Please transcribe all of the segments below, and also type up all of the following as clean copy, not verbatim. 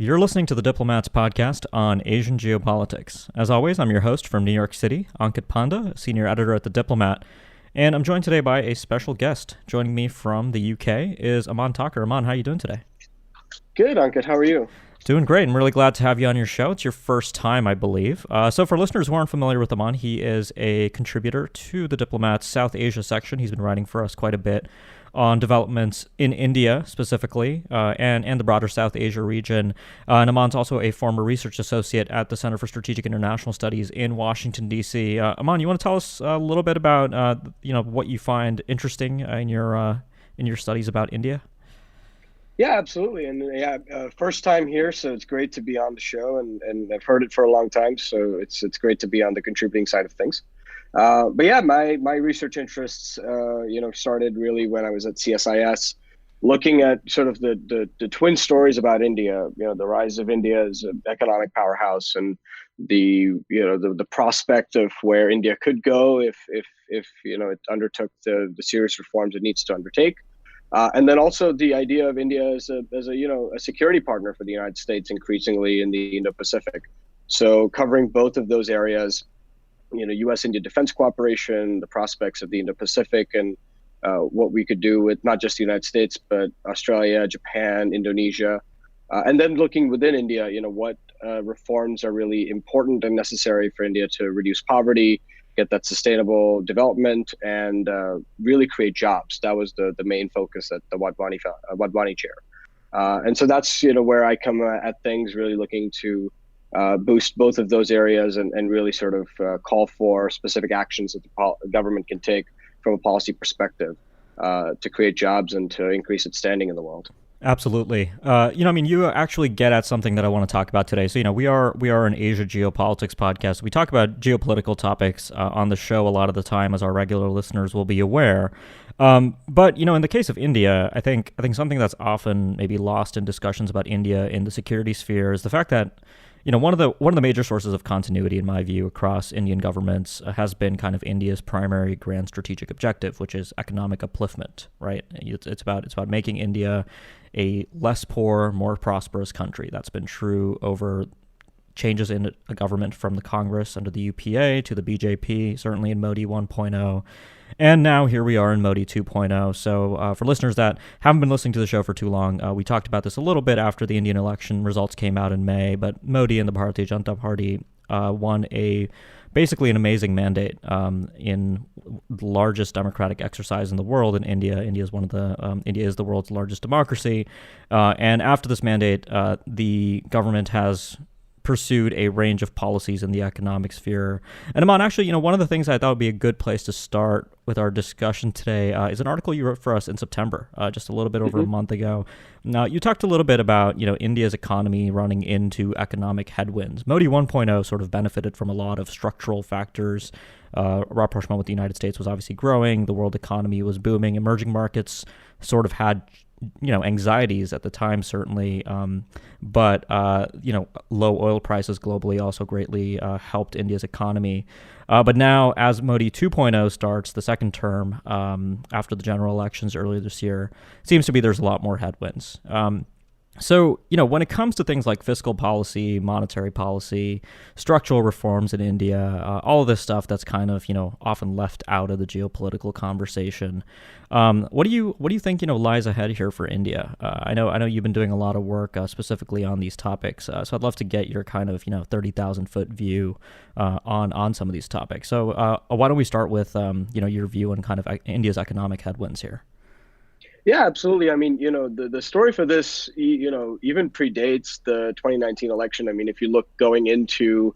You're listening to the Diplomats podcast on Asian geopolitics. As always, I'm your host from New York City, Ankit Panda, senior editor at the Diplomat, and I'm joined today by a special guest. Joining me from the UK is Aman Takur. Aman, how are you doing today? Good, Ankit. How are you? Doing great. I'm really glad to have you on your show. It's your first time, I believe. So for listeners who aren't familiar with Aman, he is a contributor to the Diplomat's South Asia section. He's been writing for us quite a bit on developments in India specifically, and the broader South Asia region. And Aman's also a former research associate at the Center for Strategic International Studies in Washington, D.C. Aman, you want to tell us a little bit about what you find interesting in your studies about India? Yeah, absolutely. And first time here, so it's great to be on the show, and I've heard it for a long time, so it's great to be on the contributing side of things. But yeah, my research interests, started really when I was at CSIS, looking at sort of the twin stories about India. The rise of India as an economic powerhouse, and the prospect of where India could go if it undertook the serious reforms it needs to undertake. And then also the idea of India as a security partner for the United States increasingly in the Indo-Pacific. So covering both of those areas, U.S.-India defense cooperation, the prospects of the Indo-Pacific, and what we could do with not just the United States, but Australia, Japan, Indonesia, and then looking within India, what reforms are really important and necessary for India to reduce poverty, get that sustainable development, and really create jobs. That was the main focus at the Wadhwani chair. And so that's where I come at things, really looking to boost both of those areas and really sort of call for specific actions that the government can take from a policy perspective to create jobs and to increase its standing in the world. Absolutely. You actually get at something that I want to talk about today. So, we are an Asia geopolitics podcast. We talk about geopolitical topics on the show a lot of the time, as our regular listeners will be aware. But in the case of India, I think something that's often maybe lost in discussions about India in the security sphere is the fact that one of the major sources of continuity, in my view, across Indian governments has been kind of India's primary grand strategic objective, which is economic upliftment. Right? It's about making India a less poor, more prosperous country. That's been true over changes in a government from the Congress under the UPA to the BJP, certainly in Modi 1.0. And now here we are in Modi 2.0. So for listeners that haven't been listening to the show for too long, we talked about this a little bit after the Indian election results came out in May, but Modi and the Bharatiya Janata Party won basically an amazing mandate in the largest democratic exercise in the world in India. India is the world's largest democracy. And after this mandate, the government has pursued a range of policies in the economic sphere. And Aman, actually, one of the things I thought would be a good place to start with our discussion today is an article you wrote for us in September, just a little bit over a month ago. Now, you talked a little bit about, India's economy running into economic headwinds. Modi 1.0 sort of benefited from a lot of structural factors. Rapprochement with the United States was obviously growing. The world economy was booming. Emerging markets sort of had anxieties at the time, certainly. But low oil prices globally also greatly helped India's economy. But now, as Modi 2.0 starts the second term after the general elections earlier this year, it seems to be there's a lot more headwinds. So, when it comes to things like fiscal policy, monetary policy, structural reforms in India, all of this stuff that's kind of, often left out of the geopolitical conversation, what do you think, lies ahead here for India? I know you've been doing a lot of work specifically on these topics, so I'd love to get your kind of, 30,000-foot view on some of these topics. So why don't we start with, your view on kind of India's economic headwinds here? Yeah, absolutely. I mean, the story for this, even predates the 2019 election. I mean, if you look going into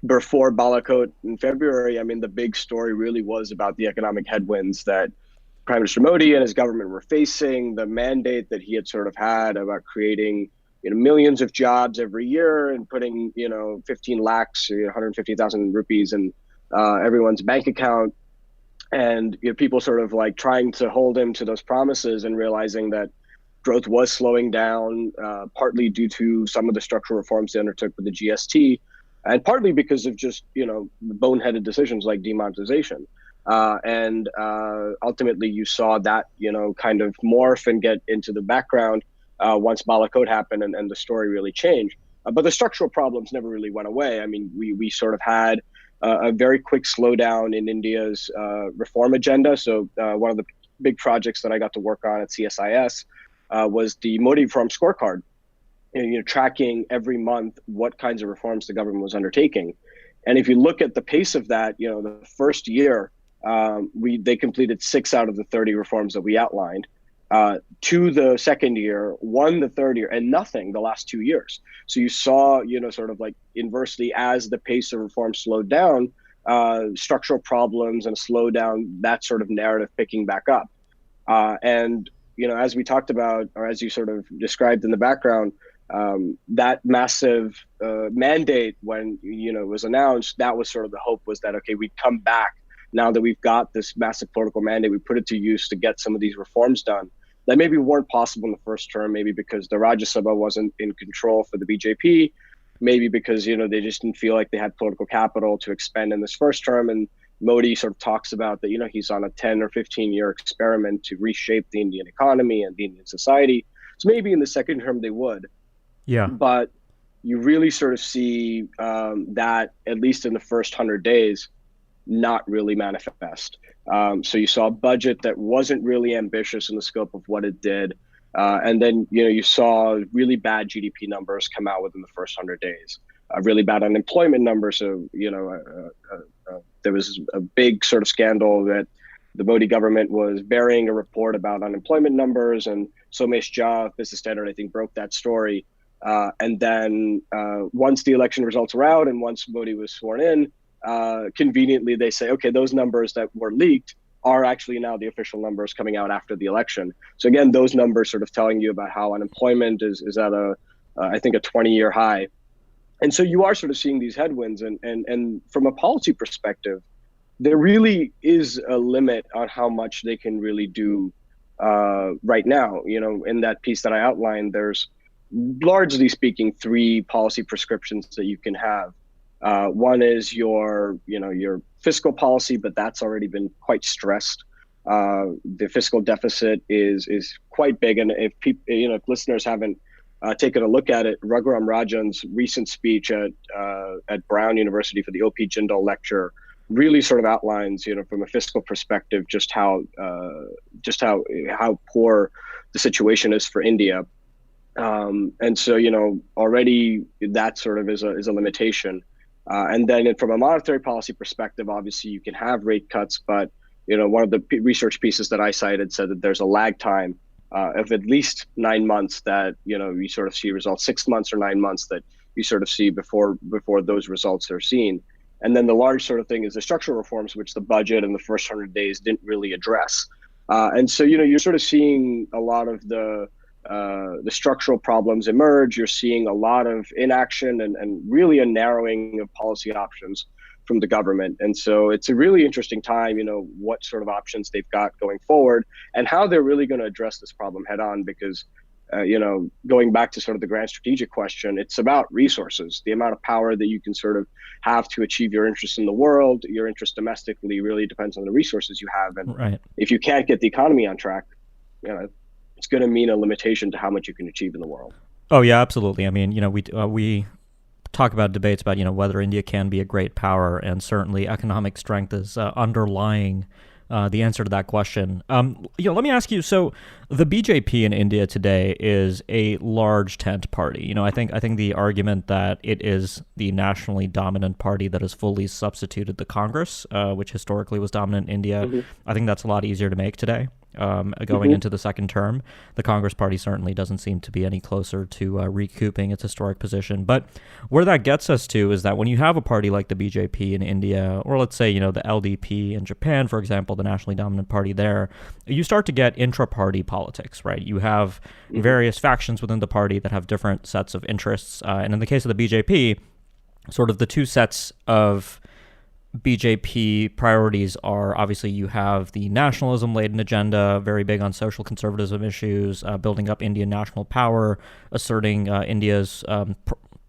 before Balakot in February, I mean, the big story really was about the economic headwinds that Prime Minister Modi and his government were facing, the mandate that he had sort of had about creating, millions of jobs every year and putting, 15 lakhs, 150,000 rupees in everyone's bank account. And people sort of like trying to hold him to those promises and realizing that growth was slowing down, partly due to some of the structural reforms they undertook with the GST, and partly because of just, boneheaded decisions like demonetization. And ultimately, you saw that, kind of morph and get into the background once Balakot happened and the story really changed. But the structural problems never really went away. I mean, we sort of had a very quick slowdown in India's reform agenda. So one of the big projects that I got to work on at CSIS was the Modi Reform Scorecard, and, tracking every month what kinds of reforms the government was undertaking. And if you look at the pace of that, the first year, they completed 6 out of the 30 reforms that we outlined. To the second year, 1 the third year, and nothing the last 2 years. So you saw, sort of like inversely, as the pace of reform slowed down, structural problems and a slowdown, that sort of narrative picking back up. And, as we talked about, or as you sort of described in the background, that massive mandate, when, it was announced, that was sort of the hope, was that, okay, we'd come back now that we've got this massive political mandate, we put it to use to get some of these reforms done that maybe weren't possible in the first term, maybe because the Rajya Sabha wasn't in control for the BJP, maybe because, they just didn't feel like they had political capital to expend in this first term. And Modi sort of talks about that, he's on a 10 or 15-year experiment to reshape the Indian economy and the Indian society. So maybe in the second term they would. Yeah. But you really sort of see that, at least in the first 100 days, not really manifest. So you saw a budget that wasn't really ambitious in the scope of what it did. And then, you saw really bad GDP numbers come out within the first 100 days, really bad unemployment numbers. So, there was a big sort of scandal that the Modi government was burying a report about unemployment numbers, and Somesh Jha, Business Standard, I think, broke that story. And then once the election results were out and once Modi was sworn in, conveniently they say, okay, those numbers that were leaked are actually now the official numbers coming out after the election. So again, those numbers sort of telling you about how unemployment is at I think a 20-year high. And so you are sort of seeing these headwinds, and from a policy perspective, there really is a limit on how much they can really do right now. In that piece that I outlined, there's, largely speaking, 3 policy prescriptions that you can have. One is your fiscal policy, but that's already been quite stressed. The fiscal deficit is quite big, and if people, if listeners haven't taken a look at it, Raghuram Rajan's recent speech at Brown University for the O.P. Jindal lecture really sort of outlines, from a fiscal perspective, just how poor the situation is for India. And so, already that sort of is a limitation. And then from a monetary policy perspective, obviously you can have rate cuts, but, one of the research pieces that I cited said that there's a lag time of at least 9 months that, you sort of see results, 6 months or 9 months that you sort of see before those results are seen. And then the large sort of thing is the structural reforms, which the budget in the first 100 days didn't really address. And so, you're sort of seeing a lot of the structural problems emerge. You're seeing a lot of inaction and really a narrowing of policy options from the government. And so it's a really interesting time, what sort of options they've got going forward and how they're really going to address this problem head on, because, going back to sort of the grand strategic question, it's about resources. The amount of power that you can sort of have to achieve your interests in the world, your interest domestically, really depends on the resources you have. And right. If you can't get the economy on track, it's going to mean a limitation to how much you can achieve in the world. Oh yeah, absolutely. I mean, we talk about debates about, whether India can be a great power, and certainly economic strength is underlying the answer to that question. Let me ask you. So, the BJP in India today is a large tent party. I think the argument that it is the nationally dominant party that has fully substituted the Congress, which historically was dominant in India, mm-hmm. I think that's a lot easier to make today. Going mm-hmm. into the second term, the Congress party certainly doesn't seem to be any closer to recouping its historic position. But where that gets us to is that when you have a party like the BJP in India, or let's say, the LDP in Japan, for example, the nationally dominant party there, you start to get intra-party politics, right? You have mm-hmm. various factions within the party that have different sets of interests. And in the case of the BJP, sort of the two sets of BJP priorities are, obviously, you have the nationalism-laden agenda, very big on social conservatism issues, building up Indian national power, asserting India's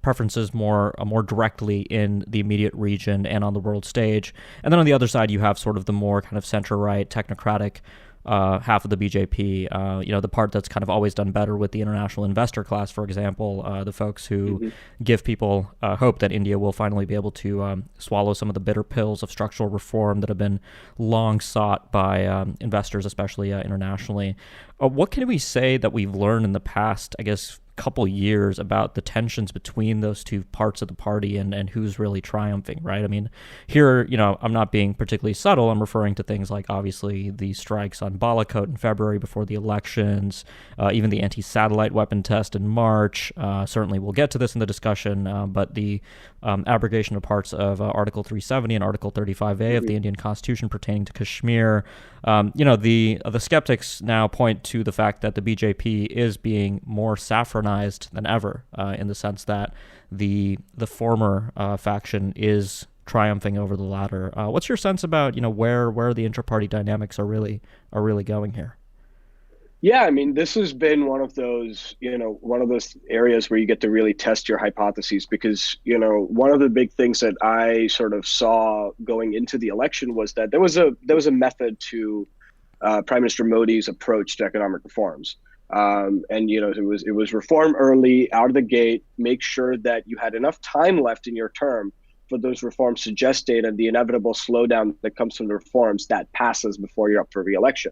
preferences more directly in the immediate region and on the world stage. And then on the other side, you have sort of the more kind of center-right technocratic half of the BJP, the part that's kind of always done better with the international investor class, for example, the folks who give people hope that India will finally be able to swallow some of the bitter pills of structural reform that have been long sought by investors, especially internationally. What can we say that we've learned in the past, I guess, couple years about the tensions between those two parts of the party and who's really triumphing, right? I mean, here, I'm not being particularly subtle. I'm referring to things like, obviously, the strikes on Balakot in February before the elections, even the anti-satellite weapon test in March. Certainly, we'll get to this in the discussion, but the abrogation of parts of Article 370 and Article 35A of the Indian Constitution pertaining to Kashmir. The skeptics now point to the fact that the BJP is being more saffronized than ever, in the sense that the former faction is triumphing over the latter. What's your sense about where the inter-party dynamics are really going here? Yeah, I mean, this has been one of those areas where you get to really test your hypotheses, because, one of the big things that I sort of saw going into the election was that there was a method to Prime Minister Modi's approach to economic reforms. It was reform early, out of the gate, make sure that you had enough time left in your term for those reforms to gestate, and the inevitable slowdown that comes from the reforms that passes before you're up for re-election.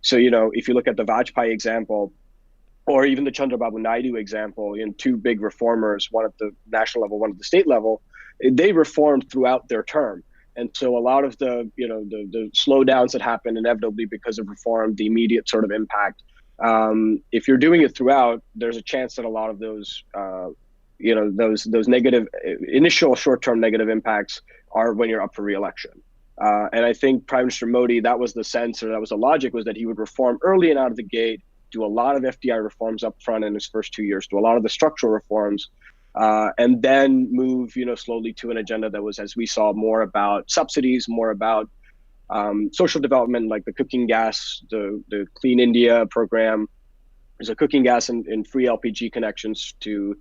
So, if you look at the Vajpayee example, or even the Chandrababu Naidu example, two big reformers, one at the national level, one at the state level, they reformed throughout their term. And so a lot of the slowdowns that happen inevitably because of reform, the immediate sort of impact, if you're doing it throughout, there's a chance that a lot of those, those negative initial short-term negative impacts are when you're up for re-election. And I think Prime Minister Modi, that was the sense, or that was the logic, was that he would reform early and out of the gate, do a lot of FDI reforms up front in his first 2 years, do a lot of the structural reforms, and then move, slowly to an agenda that was, as we saw, more about subsidies, more about social development, like the cooking gas, the Clean India program. There's a cooking gas and free LPG connections to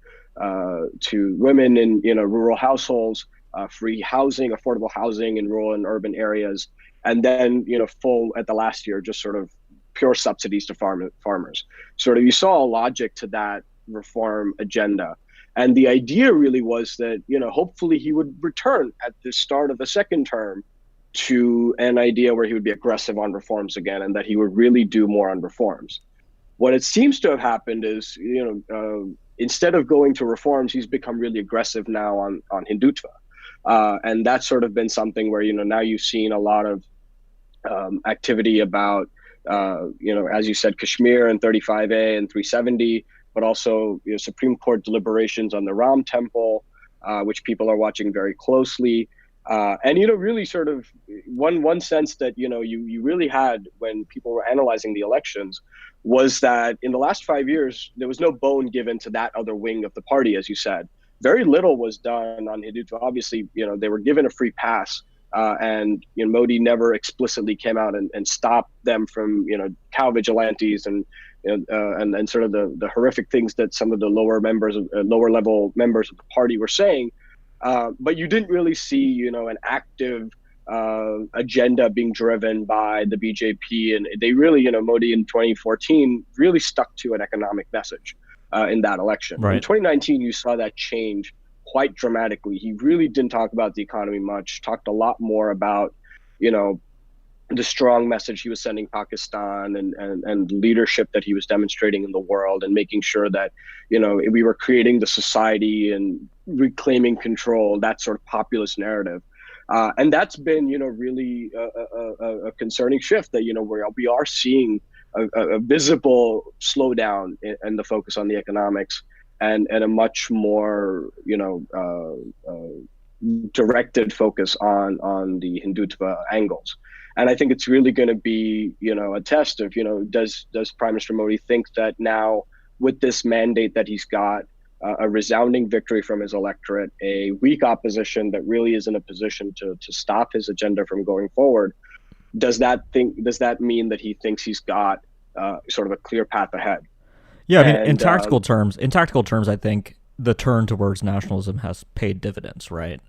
women in rural households, free housing, affordable housing in rural and urban areas, and then full at the last year, just sort of pure subsidies to farmers. Sort of, you saw a logic to that reform agenda. And the idea really was that, hopefully he would return at the start of the second term to an idea where he would be aggressive on reforms again, and that he would really do more on reforms. What it seems to have happened is, instead of going to reforms, he's become really aggressive now on Hindutva. And that's sort of been something where, now you've seen a lot of activity about, as you said, Kashmir and 35A and 370, but also Supreme Court deliberations on the Ram Temple, which people are watching very closely. And, really sort of one sense that, you really had when people were analyzing the elections was that in the last 5 years, there was no bone given to that other wing of the party, as you said. Very little was done on Hindutva. Obviously, they were given a free pass, and Modi never explicitly came out and stopped them from cow vigilantes and sort of the horrific things that some of the lower level members of the party were saying. But you didn't really see an active agenda being driven by the BJP, and they really Modi in 2014 really stuck to an economic message. In that election. Right. In 2019, you saw that change quite dramatically. He really didn't talk about the economy much, talked a lot more about, the strong message he was sending Pakistan and leadership that he was demonstrating in the world, and making sure that, we were creating the society and reclaiming control, that sort of populist narrative. And that's been, really a concerning shift that, where we are seeing a visible slowdown in the focus on the economics, and a much more directed focus on the Hindutva angles. And I think it's really going to be a test of does Prime Minister Modi think that now, with this mandate that he's got, a resounding victory from his electorate, a weak opposition that really is in a position to stop his agenda from going forward, does that mean that he thinks he's got sort of a clear path ahead? Yeah, I mean, in tactical terms, I think the turn towards nationalism has paid dividends, right?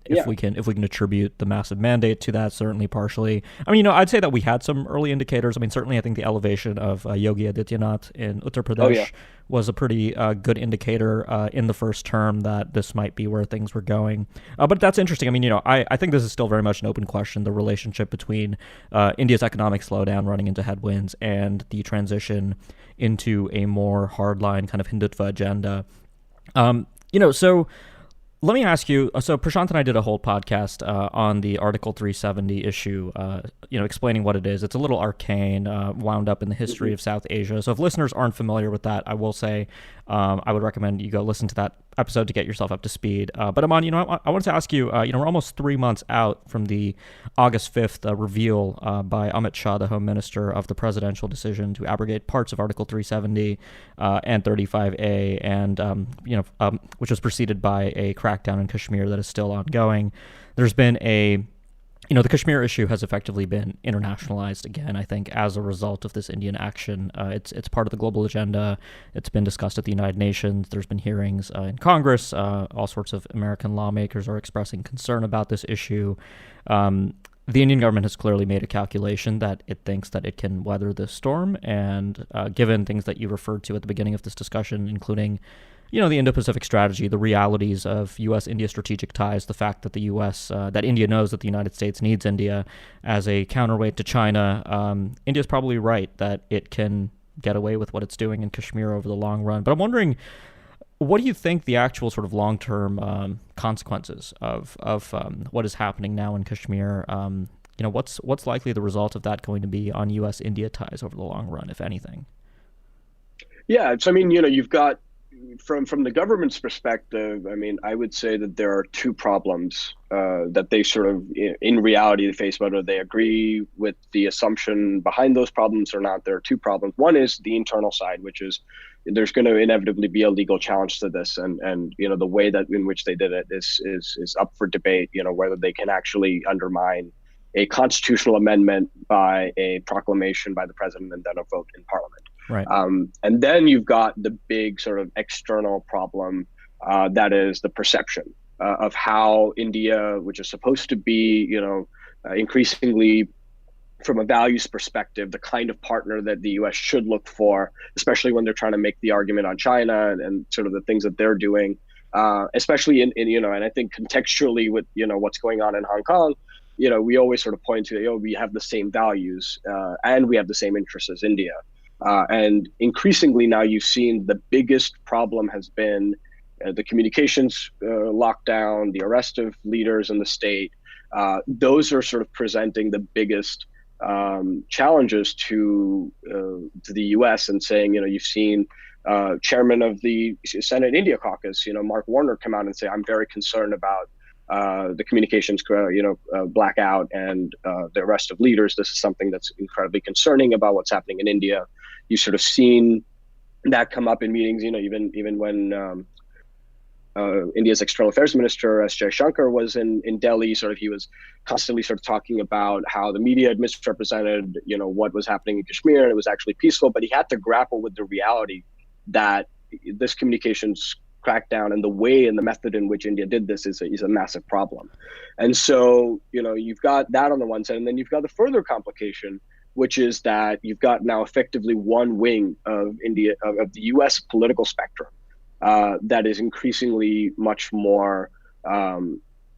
If Yeah. we can attribute the massive mandate to that, certainly partially. I mean, I'd say that we had some early indicators. I mean, certainly, I think the elevation of Yogi Adityanath in Uttar Oh yeah. Pradesh was a pretty good indicator in the first term that this might be where things were going. But that's interesting. I mean, I think this is still very much an open question: the relationship between India's economic slowdown running into headwinds and the transition into a more hardline kind of Hindutva agenda. So let me ask you. So Prashant and I did a whole podcast on the Article 370 issue. Explaining what it is. It's a little arcane, wound up in the history of South Asia. So if listeners aren't familiar with that, I will say I would recommend you go listen to that episode to get yourself up to speed. But Aman, I wanted to ask you. We're almost 3 months out from the August 5th reveal by Amit Shah, the Home Minister, of the presidential decision to abrogate parts of Article 370 and 35A, and which was preceded by a crackdown in Kashmir that is still ongoing. There's been the Kashmir issue has effectively been internationalized again, I think, as a result of this Indian action. It's part of the global agenda. It's been discussed at the United Nations. There's been hearings in Congress. All sorts of American lawmakers are expressing concern about this issue. The Indian government has clearly made a calculation that it thinks that it can weather this storm. And given things that you referred to at the beginning of this discussion, including the Indo-Pacific strategy, the realities of U.S.-India strategic ties, the fact that that India knows that the United States needs India as a counterweight to China, India's probably right that it can get away with what it's doing in Kashmir over the long run. But I'm wondering, what do you think the actual sort of long-term consequences of what is happening now in Kashmir? What's likely the result of that going to be on U.S.-India ties over the long run, if anything? Yeah. So I mean, you've got from the government's perspective, I mean, I would say that there are two problems that they sort of, in reality, face. Whether they agree with the assumption behind those problems or not, there are two problems. One is the internal side, which is there's going to inevitably be a legal challenge to this, and the way that in which they did it is up for debate. Whether they can actually undermine a constitutional amendment by a proclamation by the president and then a vote in parliament. Right. And then you've got the big sort of external problem that is the perception of how India, which is supposed to be, increasingly from a values perspective, the kind of partner that the U.S. should look for, especially when they're trying to make the argument on China and sort of the things that they're doing, especially in and I think contextually with, what's going on in Hong Kong, we always sort of point to, we have the same values and we have the same interests as India. And increasingly now you've seen the biggest problem has been the communications lockdown, the arrest of leaders in the state. Those are sort of presenting the biggest challenges to the U.S. and saying, you've seen chairman of the Senate India caucus, Mark Warner, come out and say, I'm very concerned about the communications, blackout and the arrest of leaders. This is something that's incredibly concerning about what's happening in India. You've sort of seen that come up in meetings, even when India's external affairs minister, S. Jaishankar, was in Delhi, he was constantly sort of talking about how the media had misrepresented, what was happening in Kashmir, and it was actually peaceful. But he had to grapple with the reality that this communications crackdown and the way and the method in which India did this is a massive problem. And so, you've got that on the one side, and then you've got the further complication, which is that you've got now effectively one wing of India, of the U.S. political spectrum, that is increasingly much more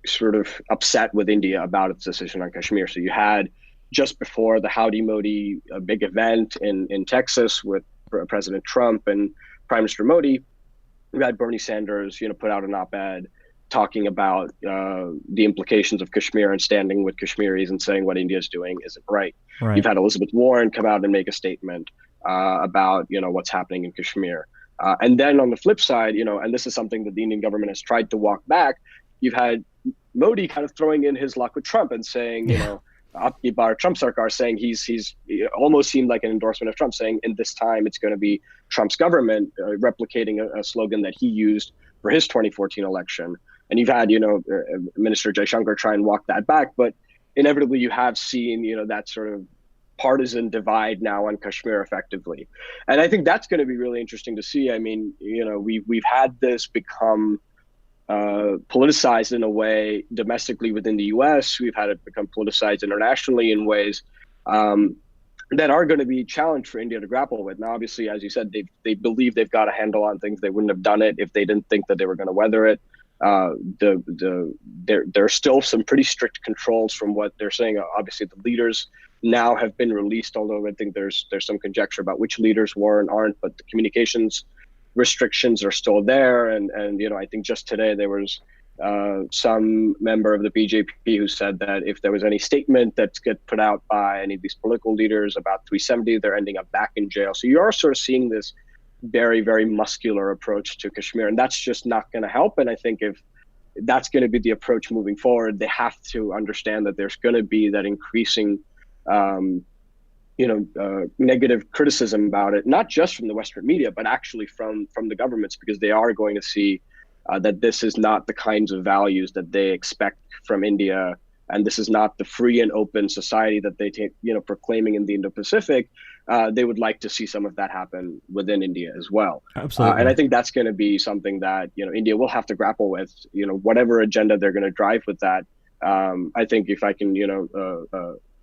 sort of upset with India about its decision on Kashmir. So you had just before the Howdy Modi big event in Texas with President Trump and Prime Minister Modi, we had Bernie Sanders, put out an op-ed talking about the implications of Kashmir and standing with Kashmiris and saying what India is doing isn't right. Right. You've had Elizabeth Warren come out and make a statement about what's happening in Kashmir. And then on the flip side, and this is something that the Indian government has tried to walk back, you've had Modi kind of throwing in his luck with Trump and saying, Abki Bar Trump Sarkar, saying he's almost seemed like an endorsement of Trump, saying in this time it's going to be Trump's government, replicating a slogan that he used for his 2014 election. And you've had, Minister Jaishankar try and walk that back, but inevitably you have seen, that sort of partisan divide now on Kashmir effectively. And I think that's going to be really interesting to see. I mean, we've had this become politicized in a way domestically within the U.S. We've had it become politicized internationally in ways that are going to be challenged for India to grapple with. Now, obviously, as you said, they believe they've got a handle on things. They wouldn't have done it if they didn't think that they were going to weather it. There are still some pretty strict controls from what they're saying. Obviously, the leaders now have been released, although I think there's some conjecture about which leaders were and aren't. But the communications restrictions are still there, and I think just today there was some member of the BJP who said that if there was any statement that's get put out by any of these political leaders about 370, they're ending up back in jail. So you are sort of seeing this very, very muscular approach to Kashmir, and that's just not going to help. And I think if that's going to be the approach moving forward, they have to understand that there's going to be that increasing negative criticism about it, not just from the Western media, but actually from the governments, because they are going to see that this is not the kinds of values that they expect from India, and this is not the free and open society that they take, proclaiming in the Indo-Pacific. They would like to see some of that happen within India as well. Absolutely. And I think that's going to be something that, India will have to grapple with, whatever agenda they're going to drive with that. I think if I can,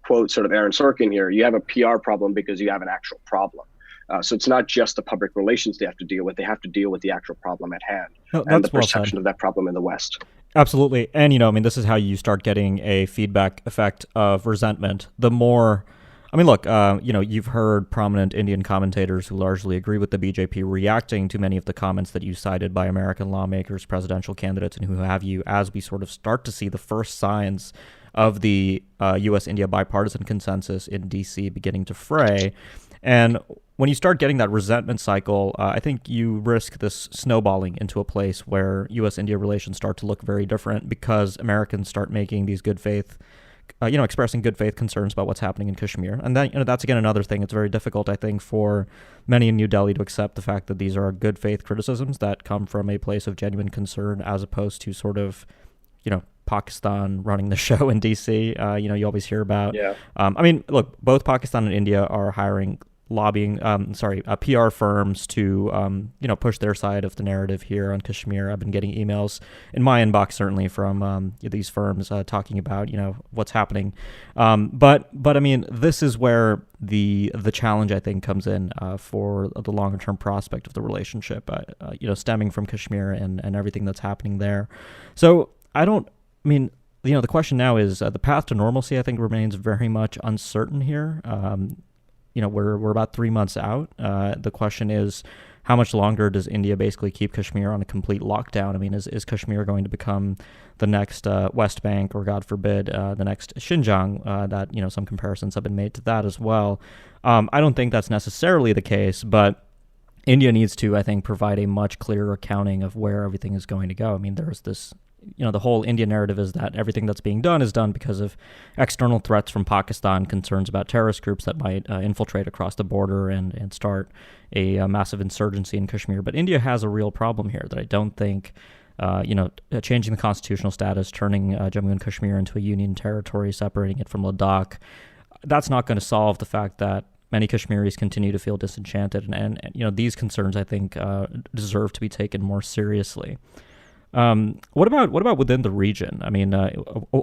quote sort of Aaron Sorkin here, you have a PR problem because you have an actual problem. So it's not just the public relations they have to deal with. They have to deal with the actual problem at hand and the perception of that problem in the West. Absolutely. And, this is how you start getting a feedback effect of resentment. The more, look, you've heard prominent Indian commentators who largely agree with the BJP reacting to many of the comments that you cited by American lawmakers, presidential candidates, and who have you, as we sort of start to see the first signs of the U.S.-India bipartisan consensus in D.C. beginning to fray. And when you start getting that resentment cycle, I think you risk this snowballing into a place where U.S.-India relations start to look very different because Americans start making these good faith, expressing good faith concerns about what's happening in Kashmir. And then, that's again another thing. It's very difficult, I think, for many in New Delhi to accept the fact that these are good faith criticisms that come from a place of genuine concern, as opposed to sort of, Pakistan running the show in D.C. You always hear about. Yeah. Look, both Pakistan and India are hiring PR firms to, push their side of the narrative here on Kashmir. I've been getting emails in my inbox, certainly from these firms talking about, what's happening. But this is where the challenge, I think, comes in for the longer term prospect of the relationship, stemming from Kashmir and everything that's happening there. So the question now is the path to normalcy, I think, remains very much uncertain here. We're about 3 months out. The question is, how much longer does India basically keep Kashmir on a complete lockdown? Is Kashmir going to become the next West Bank, or God forbid, the next Xinjiang? That some comparisons have been made to that as well. I don't think that's necessarily the case, but India needs to, I think, provide a much clearer accounting of where everything is going to go. There's this. The whole India narrative is that everything that's being done is done because of external threats from Pakistan, concerns about terrorist groups that might infiltrate across the border and start a massive insurgency in Kashmir. But India has a real problem here that I don't think, changing the constitutional status, turning Jammu and Kashmir into a union territory, separating it from Ladakh, that's not going to solve the fact that many Kashmiris continue to feel disenchanted. And these concerns, I think, deserve to be taken more seriously. What about within the region?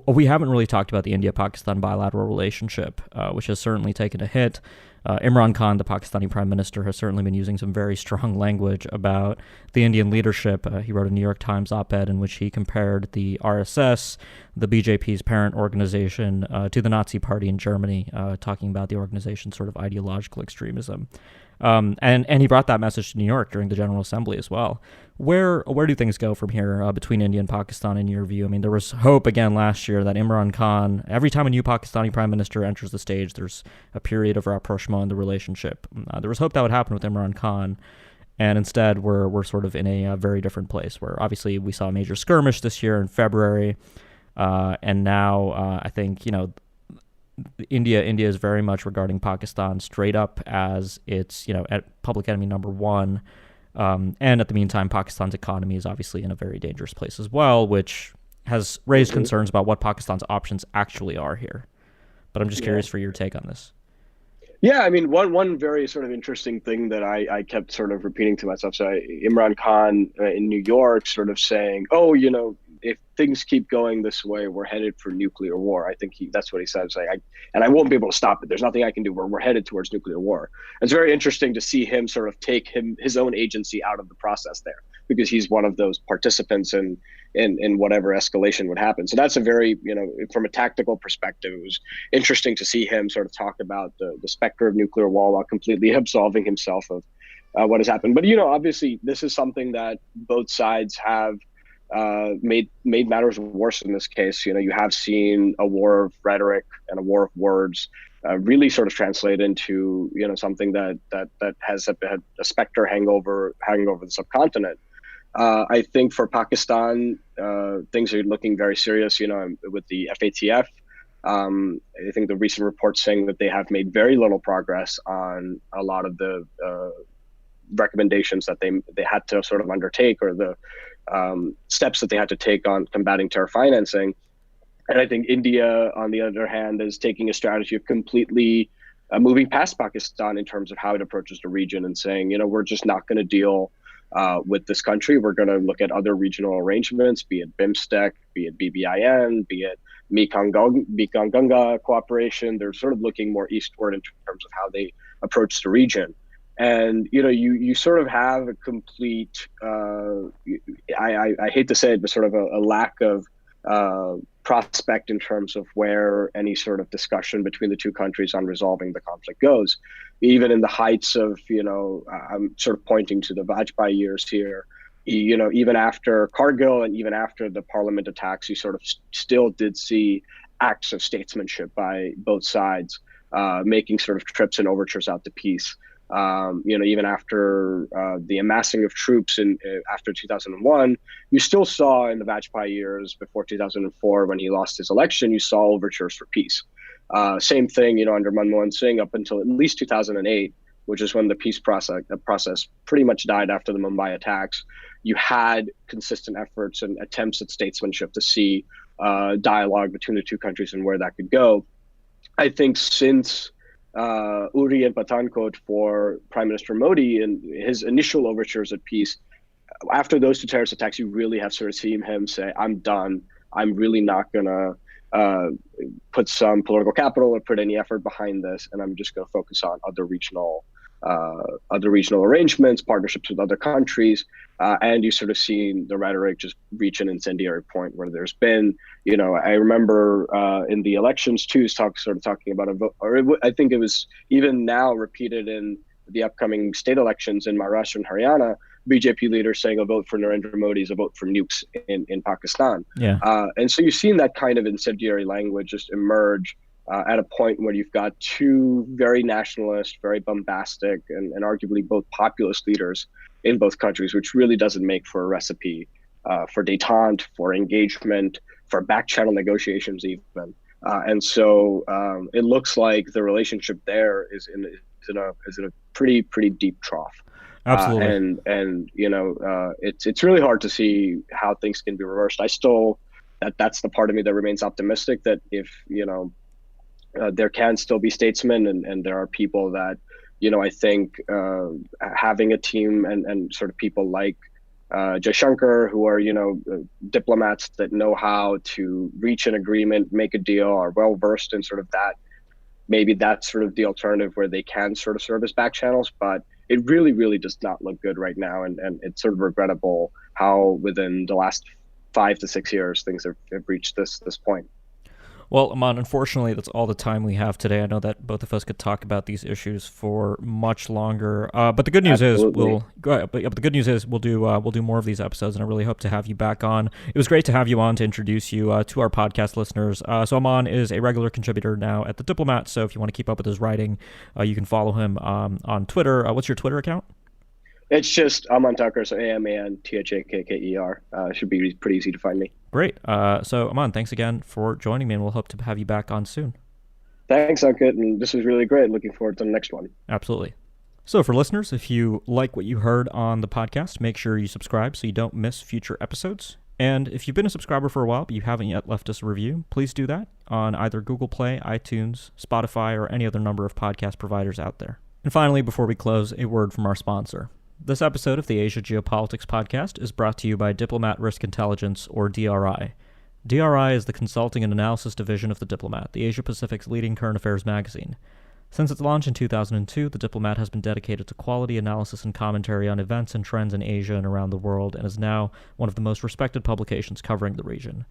We haven't really talked about the India-Pakistan bilateral relationship, which has certainly taken a hit. Imran Khan, the Pakistani prime minister, has certainly been using some very strong language about the Indian leadership. He wrote a New York Times op-ed in which he compared the RSS, the BJP's parent organization, to the Nazi Party in Germany, talking about the organization's sort of ideological extremism. And he brought that message to New York during the General Assembly as well. Where do things go from here between India and Pakistan, in your view? There was hope again last year that Imran Khan, every time a new Pakistani prime minister enters the stage, there's a period of rapprochement in the relationship. There was hope that would happen with Imran Khan, and instead we're sort of in a very different place, where obviously we saw a major skirmish this year in February, and now I think India is very much regarding Pakistan straight up as its public enemy number one, and at the meantime, Pakistan's economy is obviously in a very dangerous place as well, which has raised concerns about what Pakistan's options actually are here. But I'm just curious for your take on this. Yeah, I mean, one very sort of interesting thing that I kept sort of repeating to myself. So Imran Khan in New York sort of saying, "Oh, if things keep going this way, we're headed for nuclear war." I think that's what he said. Like, and I won't be able to stop it. There's nothing I can do. We're headed towards nuclear war. And it's very interesting to see him sort of take his own agency out of the process there, because he's one of those participants in whatever escalation would happen. So that's a very, from a tactical perspective, it was interesting to see him sort of talk about the specter of nuclear war while completely absolving himself of what has happened. But, obviously, this is something that both sides have made matters worse in this case. You have seen a war of rhetoric and a war of words really sort of translate into, something that has had a specter hang over the subcontinent. I think for Pakistan, things are looking very serious, with the FATF. I think the recent reports saying that they have made very little progress on a lot of the recommendations that they had to sort of undertake, or the steps that they had to take on combating terror financing. And I think India, on the other hand, is taking a strategy of completely moving past Pakistan in terms of how it approaches the region, and saying, we're just not going to deal with this country. We're going to look at other regional arrangements, be it BIMSTEC, be it BBIN, be it Mekong-Gunga cooperation. They're sort of looking more eastward in terms of how they approach the region. And, you sort of have a complete, I hate to say it, but sort of a lack of prospect in terms of where any sort of discussion between the two countries on resolving the conflict goes. Even in the heights of, I'm sort of pointing to the Vajpayee years here, even after Kargil and even after the parliament attacks, you sort of still did see acts of statesmanship by both sides, making sort of trips and overtures out to peace. Even after the amassing of troops after 2001, you still saw in the Vajpayee years before 2004, when he lost his election, you saw overtures for peace. Same thing, under Manmohan Singh up until at least 2008, which is when the peace process pretty much died after the Mumbai attacks. You had consistent efforts and attempts at statesmanship to see dialogue between the two countries and where that could go. I think since Uri and Pathankot for Prime Minister Modi and his initial overtures at peace, after those two terrorist attacks, you really have sort of seen him say, "I'm done. I'm really not going to put some political capital or put any effort behind this, and I'm just going to focus on other regional arrangements, partnerships with other countries." And you sort of seen the rhetoric just reach an incendiary point where there's been, I remember in the elections too, talking about a vote, I think it was even now repeated in the upcoming state elections in Maharashtra and Haryana, BJP leaders saying a vote for Narendra Modi is a vote for nukes in Pakistan. Yeah. And so you've seen that kind of incendiary language just emerge at a point where you've got two very nationalist, very bombastic, and arguably both populist leaders in both countries, which really doesn't make for a recipe for détente, for engagement, for back channel negotiations even. And so it looks like the relationship there is in a pretty deep trough. Absolutely. It's really hard to see how things can be reversed. That's the part of me that remains optimistic that if, there can still be statesmen and there are people that, I think having a team and sort of people like Jaishankar, who are, diplomats that know how to reach an agreement, make a deal, are well versed in sort of that. Maybe that's sort of the alternative where they can sort of serve as back channels, but it really, really does not look good right now. And it's sort of regrettable how within the last 5 to 6 years, things have reached this point. Well, Aman, unfortunately, that's all the time we have today. I know that both of us could talk about these issues for much longer. But the good news Absolutely. the good news is we'll do more of these episodes, and I really hope to have you back on. It was great to have you on to introduce you to our podcast listeners. So Aman is a regular contributor now at The Diplomat. So if you want to keep up with his writing, you can follow him on Twitter. What's your Twitter account? It's just Aman Tucker, so AmanThakker. Should be pretty easy to find me. Great. So Aman, thanks again for joining me, and we'll hope to have you back on soon. Thanks, Ankit, and this was really great. Looking forward to the next one. Absolutely. So for listeners, if you like what you heard on the podcast, make sure you subscribe so you don't miss future episodes. And if you've been a subscriber for a while but you haven't yet left us a review, please do that on either Google Play, iTunes, Spotify, or any other number of podcast providers out there. And finally, before we close, a word from our sponsor. This episode of the Asia Geopolitics Podcast is brought to you by Diplomat Risk Intelligence, or DRI. DRI is the consulting and analysis division of The Diplomat, the Asia-Pacific's leading current affairs magazine. Since its launch in 2002, The Diplomat has been dedicated to quality analysis and commentary on events and trends in Asia and around the world, and is now one of the most respected publications covering the region.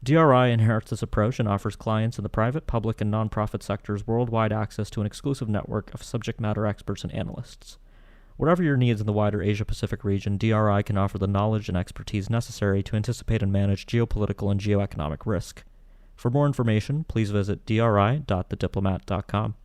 DRI inherits this approach and offers clients in the private, public, and nonprofit sectors worldwide access to an exclusive network of subject matter experts and analysts. Whatever your needs in the wider Asia-Pacific region, DRI can offer the knowledge and expertise necessary to anticipate and manage geopolitical and geoeconomic risk. For more information, please visit dri.thediplomat.com.